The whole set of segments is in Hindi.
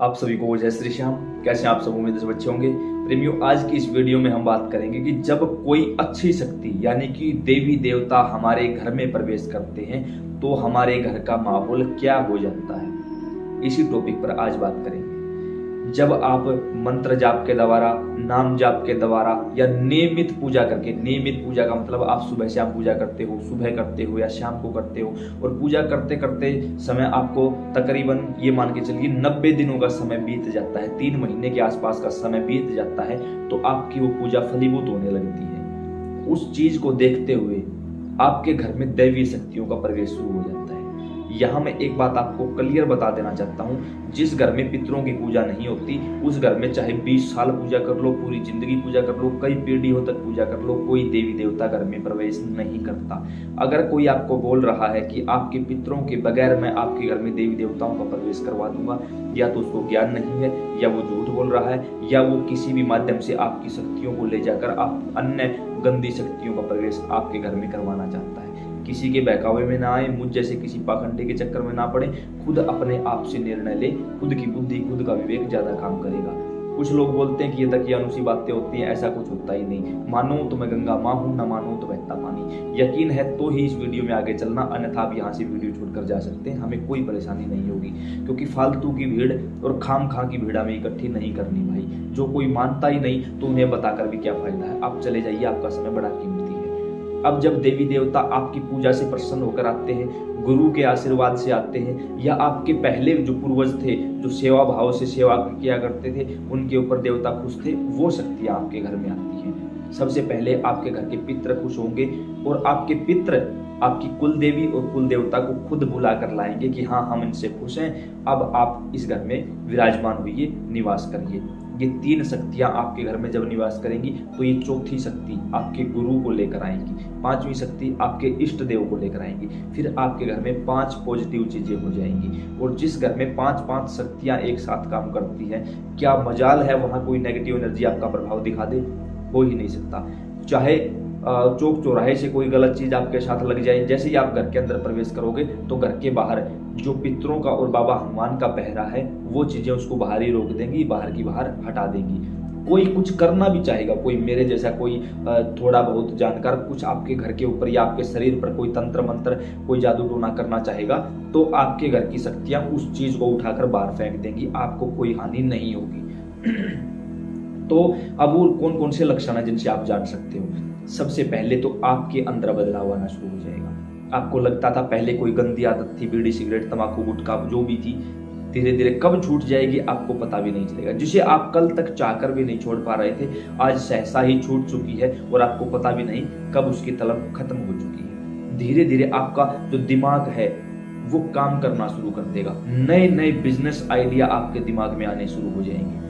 आप सभी को जय श्री श्याम। कैसे हैं आप सब? उम्मीद से अच्छे होंगे। प्रेमियों, आज की इस वीडियो में हम बात करेंगे कि जब कोई अच्छी शक्ति यानी कि देवी देवता हमारे घर में प्रवेश करते हैं तो हमारे घर का माहौल क्या हो जाता है। इसी टॉपिक पर आज बात करेंगे। जब आप मंत्र जाप के द्वारा, नाम जाप के द्वारा या नियमित पूजा करके, नियमित पूजा का मतलब आप सुबह शाम पूजा करते हो, सुबह करते हो या शाम को करते हो, और पूजा करते करते समय आपको तकरीबन ये मान के चलिए 90 दिनों का समय बीत जाता है, 3 महीने के आसपास का समय बीत जाता है, तो आपकी वो पूजा फलीभूत होने लगती है। उस चीज को देखते हुए आपके घर में दैवीय शक्तियों का प्रवेश शुरू हो जाता है। यहाँ मैं एक बात आपको क्लियर बता देना चाहता हूँ, जिस घर में पितरों की पूजा नहीं होती उस घर में चाहे 20 साल पूजा कर लो, पूरी जिंदगी पूजा कर लो, कई पीढ़ियों तक पूजा कर लो, कोई देवी देवता घर में प्रवेश नहीं करता। अगर कोई आपको बोल रहा है कि आपके पितरों के बगैर मैं आपके घर में देवी देवताओं का प्रवेश करवा दूंगा, या तो उसको ज्ञान नहीं है, या वो झूठ बोल रहा है, या वो किसी भी माध्यम से आपकी शक्तियों को ले जाकर आप अन्य गंदी शक्तियों का प्रवेश आपके घर में करवाना चाहता है। किसी के बहकावे में ना आए, मुझ जैसे किसी पाखंडे के चक्कर में ना पड़े, खुद अपने आप से निर्णय ले। खुद की बुद्धि, खुद का विवेक ज्यादा काम करेगा। कुछ लोग बोलते हैं कि ये दकियानुसी बातें होती हैं, ऐसा कुछ होता ही नहीं। मानो तो मैं गंगा माँ हूं, न मानो तो बहता पानी। यकीन है तो ही इस वीडियो में आगे चलना, अन्यथा आप यहाँ से वीडियो छोड़कर जा सकते हैं। हमें कोई परेशानी नहीं होगी, क्योंकि फालतू की भीड़ और खाम खा की भीड़ हमें इकट्ठी नहीं करनी भाई। जो कोई मानता ही नहीं तो उन्हें बताकर भी क्या फायदा है। आप चले जाइए, आपका समय बड़ा कीमती है। अब जब देवी देवता आपकी पूजा से प्रसन्न होकर आते हैं, गुरु के आशीर्वाद से आते हैं, या आपके पहले जो पूर्वज थे जो सेवा भाव से सेवा किया करते थे, उनके ऊपर देवता खुश थे, वो शक्तियां आपके घर में आती हैं। सबसे पहले आपके घर के पितृ खुश होंगे, और आपके पितृ आपकी कुल देवी और कुल देवता को खुद बुला कर लाएंगे कि हाँ, हम इनसे खुश हैं, अब आप इस घर में विराजमान होइए, निवास करिए। ये 3 शक्तियां आपके घर में जब निवास करेंगी तो ये चौथी शक्ति आपके गुरु को लेकर आएंगी, 5वीं शक्ति आपके इष्ट देव को लेकर आएंगी। फिर आपके घर में 5 पॉजिटिव चीजें हो जाएंगी। और जिस घर में 5-5 शक्तियां एक साथ काम करती हैं, क्या मजाल है वहां कोई नेगेटिव एनर्जी आपका प्रभाव दिखा दे? हो ही नहीं सकता। चाहे चौक चौराहे से कोई गलत चीज आपके साथ लग जाए, जैसे ही आप घर के अंदर प्रवेश करोगे तो घर के बाहर जो पितरों का और बाबा हनुमान का पहरा है, वो चीजें उसको बाहर ही रोक देंगी, बाहर की बाहर हटा देंगी। कोई कुछ करना भी चाहेगा, कोई मेरे जैसा कोई थोड़ा बहुत जानकार कुछ आपके घर के ऊपर या आपके शरीर पर कोई तंत्र मंत्र, कोई जादू टोना करना चाहेगा, तो आपके घर की शक्तियां उस चीज को उठाकर बाहर फेंक देंगी, आपको कोई हानि नहीं होगी। तो अब वो कौन कौन से लक्षण है जिनसे आप जान सकते हो? सबसे पहले तो आपके अंदर बदलाव आना शुरू हो जाएगा। आपको लगता था पहले कोई गंदी आदत थी, बीड़ी सिगरेट तंबाकू गुटखा जो भी थी, धीरे धीरे कब छूट जाएगी आपको पता भी नहीं चलेगा। जिसे आप कल तक चाहकर भी नहीं छोड़ पा रहे थे, आज सहसा ही छूट चुकी है और आपको पता भी नहीं कब उसकी तलब खत्म हो चुकी है। धीरे धीरे आपका जो दिमाग है वो काम करना शुरू कर देगा। नए नए बिजनेस आइडिया आपके दिमाग में आने शुरू हो जाएंगे।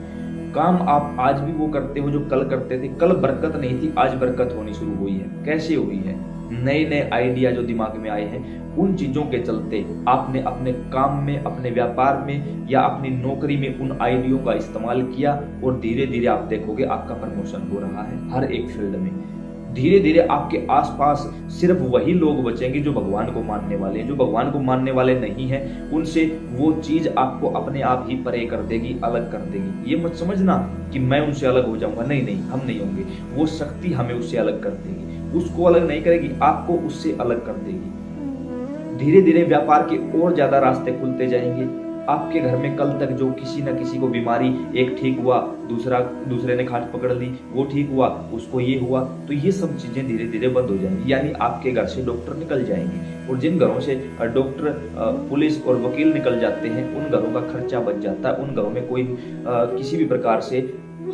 काम आप आज भी वो करते हो जो कल करते थे। कल बरकत नहीं थी, आज बरकत होनी शुरू हुई है। कैसे हुई है? नए नए आइडिया जो दिमाग में आए हैं, उन चीजों के चलते आपने अपने काम में, अपने व्यापार में या अपनी नौकरी में उन आइडियो का इस्तेमाल किया, और धीरे धीरे आप देखोगे आपका प्रमोशन हो रहा है हर एक फील्ड में। धीरे धीरे आपके आसपास सिर्फ वही लोग बचेंगे जो भगवान को मानने वाले हैं। जो भगवान को मानने वाले नहीं हैं, उनसे वो चीज आपको अपने आप ही परे कर देगी, अलग कर देगी। ये मत समझना कि मैं उनसे अलग हो जाऊंगा, नहीं नहीं, हम नहीं होंगे। वो शक्ति हमें उससे अलग कर देगी, उसको अलग नहीं करेगी, आपको उससे अलग कर देगी। धीरे धीरे व्यापार के और ज्यादा रास्ते खुलते जाएंगे। आपके घर में कल तक जो किसी न किसी को बीमारी, एक ठीक हुआ, दूसरे ने खाट पकड़ ली, वो ठीक हुआ, उसको ये हुआ, तो ये सब चीजें धीरे धीरे बंद हो जाएंगी। यानी आपके घर से डॉक्टर निकल जाएंगे। और जिन घरों से डॉक्टर, पुलिस और वकील निकल जाते हैं, उन घरों का खर्चा बच जाता है। उन घरों में कोई किसी भी प्रकार से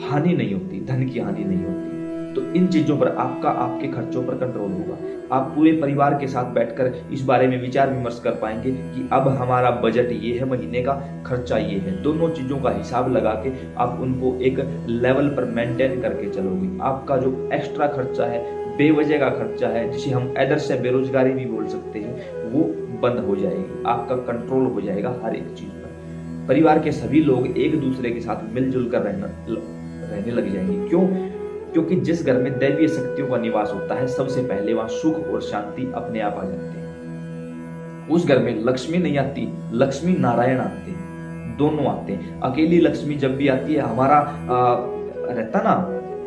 हानि नहीं होती, धन की हानि नहीं होती। तो इन चीजों पर आपके खर्चों पर कंट्रोल होगा। आप पूरे परिवार के साथ बैठकर इस बारे में विचार विमर्श कर पाएंगे कि अब हमारा बजट ये है, महीने का खर्चा ये है। दोनों चीजों का हिसाब लगा के आप उनको एक लेवल पर मेंटेन करके चलोगे। आपका जो एक्स्ट्रा खर्चा है, बेवजह का खर्चा है, जिसे हम अदर से बेरोजगारी भी बोल सकते हैं, वो बंद हो जाएगी। आपका कंट्रोल हो जाएगा हर एक चीज पर। परिवार के सभी लोग एक दूसरे के साथ मिलजुल कर रहने लग जाएंगे। क्यों? क्योंकि जिस घर में दैवीय शक्तियों का निवास होता है, सबसे पहले वहां सुख और शांति अपने आप आ जाते हैं। उस घर में लक्ष्मी नहीं आती, लक्ष्मी नारायण आते हैं। दोनों आते हैं। अकेली लक्ष्मी जब भी आती है, हमारा रहता ना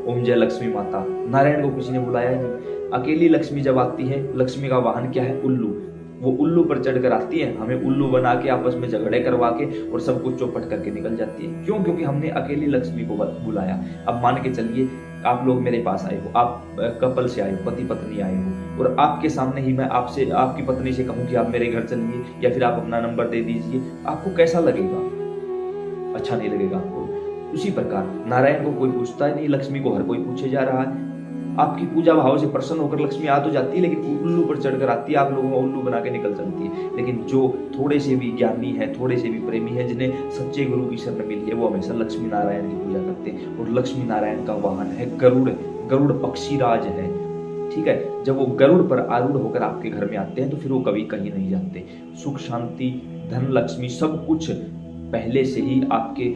ओम जय लक्ष्मी माता, नारायण को किसी ने बुलाया ही नहीं। अकेली लक्ष्मी जब आती है, लक्ष्मी का वाहन क्या है? उल्लू। वो उल्लू पर चढ़कर आती है, हमें उल्लू बना के आपस में झगड़े करवा के और सब कुछ चौपट करके निकल जाती है। क्यों? क्योंकि हमने अकेली लक्ष्मी को बुलाया। अब मान के चलिए आप लोग मेरे पास आए हो, आप कपल से आए हो, पति पत्नी आए हो, और आपके सामने ही मैं आपसे, आपकी पत्नी से कहूं कि आप मेरे घर चलिए या फिर आप अपना नंबर दे दीजिए, आपको कैसा लगेगा? अच्छा नहीं लगेगा आपको। उसी प्रकार नारायण को कोई पूछता ही नहीं, लक्ष्मी को हर कोई पूछे जा रहा है। आपकी पूजा भाव से प्रसन्न होकर लक्ष्मी आ तो जाती है, लेकिन उल्लू पर चढ़कर आती है, आप लोगों को उल्लू बना के निकल चलती है। लेकिन जो थोड़े से भी ज्ञानी है, थोड़े से भी प्रेमी है, जिन्हें सच्चे गुरु की शरण मिली है, वो हमेशा लक्ष्मी नारायण की पूजा करते हैं। और लक्ष्मी नारायण का वाहन है गरुड़। गरुड़ पक्षी राज है, ठीक है। जब वो गरुड़ पर आरूढ़ होकर आपके घर में आते हैं तो फिर वो कभी कहीं नहीं जाते। सुख शांति धन लक्ष्मी सब कुछ पहले से ही आपके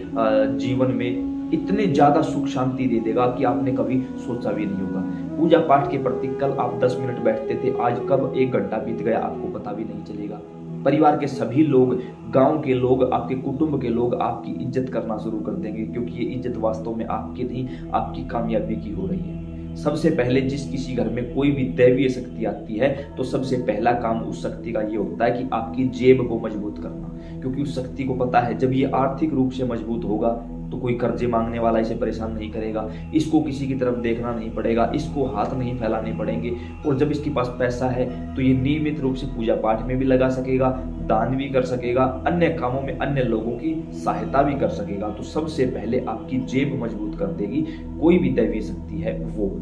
जीवन में इतने ज्यादा सुख शांति दे देगा कि आपने कभी सोचा भी नहीं होगा। पूजा पाठ के प्रति कल आप 10 मिनट बैठते थे, आज कब 1 घंटा बीत गया आपको पता भी नहीं चलेगा। परिवार के सभी लोग, गांव के लोग, आपके कुटुंब के लोग आपकी इज्जत करना शुरू कर देंगे, क्योंकि ये इज्जत वास्तव में आपकी नहीं, आपकी कामयाबी की हो रही है। सबसे पहले जिस किसी घर में कोई भी दैवीय शक्ति आती है तो सबसे पहला काम उस शक्ति का ये होता है कि आपकी जेब को मजबूत करना, क्योंकि उस शक्ति को पता है जब ये आर्थिक रूप से मजबूत होगा तो कोई कर्जे मांगने वाला इसे परेशान नहीं करेगा, इसको किसी की तरफ देखना नहीं पड़ेगा, इसको हाथ नहीं फैलाने पड़ेंगे। और जब इसके पास पैसा है तो ये नियमित रूप से पूजा पाठ में भी लगा सकेगा, दान भी कर सकेगा, अन्य कामों में अन्य लोगों की सहायता भी कर सकेगा। तो सबसे पहले आपकी जेब मजबूत कर देगी कोई भी दैवीय शक्ति है वो।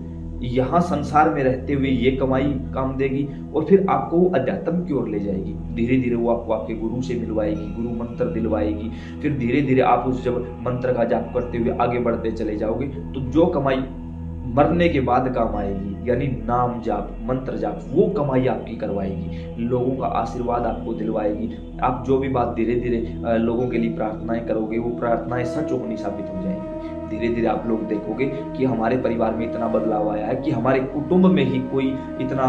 यहाँ संसार में रहते हुए ये कमाई काम देगी और फिर आपको वो अध्यात्म की ओर ले जाएगी। धीरे धीरे वो आपको आपके गुरु से मिलवाएगी, गुरु मंत्र दिलवाएगी। फिर धीरे धीरे आप उस जब मंत्र का जाप करते हुए आगे बढ़ते चले जाओगे तो जो कमाई मरने के बाद काम आएगी, यानी नाम जाप, मंत्र जाप, वो कमाई आपकी करवाएगी, लोगों का आशीर्वाद आपको दिलवाएगी। आप जो भी बात धीरे धीरे लोगों के लिए प्रार्थनाएं करोगे वो प्रार्थनाएं सच होनी साबित हो जाएंगी। धीरे धीरे आप लोग देखोगे कि हमारे परिवार में इतना बदलाव आया है कि हमारे कुटुंब में ही कोई इतना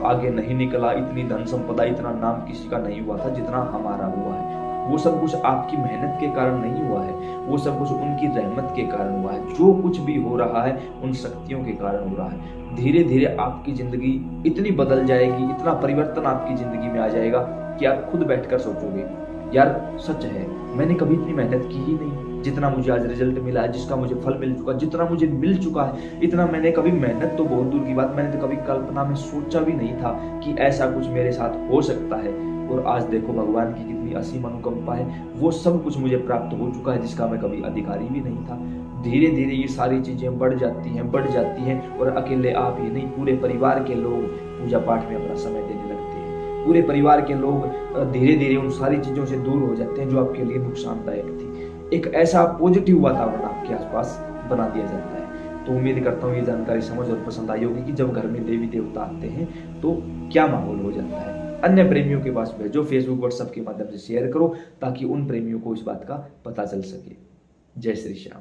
आगे नहीं निकला, इतनी धन संपदा, इतना नाम किसी का नहीं हुआ था जितना हमारा हुआ है। वो सब कुछ आपकी मेहनत के कारण नहीं हुआ है, वो सब कुछ उनकी रहमत के कारण हुआ है। जो कुछ भी हो रहा है उन शक्तियों के कारण हो रहा है। धीरे धीरे आपकी जिंदगी इतनी बदल जाएगी, इतना परिवर्तन आपकी जिंदगी में आ जाएगा कि आप खुद बैठकर सोचोगे यार सच है, मैंने कभी इतनी मेहनत की ही नहीं जितना मुझे आज रिजल्ट मिला है, जिसका मुझे फल मिल चुका, जितना मुझे मिल चुका है, इतना मैंने कभी मेहनत तो बहुत दूर की बात, मैंने तो कभी कल्पना में सोचा भी नहीं था कि ऐसा कुछ मेरे साथ हो सकता है। और आज देखो भगवान की कितनी असीम अनुकंपा है, वो सब कुछ मुझे प्राप्त हो चुका है जिसका मैं कभी अधिकारी भी नहीं था। धीरे धीरे ये सारी चीजें बढ़ जाती हैं और अकेले आप ही नहीं, पूरे परिवार के लोग पूजा पाठ में अपना समय देने लगते हैं। पूरे परिवार के लोग धीरे धीरे उन सारी चीजों से दूर हो जाते हैं जो आपके लिए नुकसानदायक थी। एक ऐसा पॉजिटिव वातावरण आपके आसपास बना दिया जाता है। तो उम्मीद करता हूँ ये जानकारी समझ और पसंद आई होगी कि जब घर में देवी देवता आते हैं तो क्या माहौल हो जाता है। अन्य प्रेमियों के पास भेजो, फेसबुक व्हाट्सएप के माध्यम से शेयर करो ताकि उन प्रेमियों को इस बात का पता चल सके। जय श्री श्याम।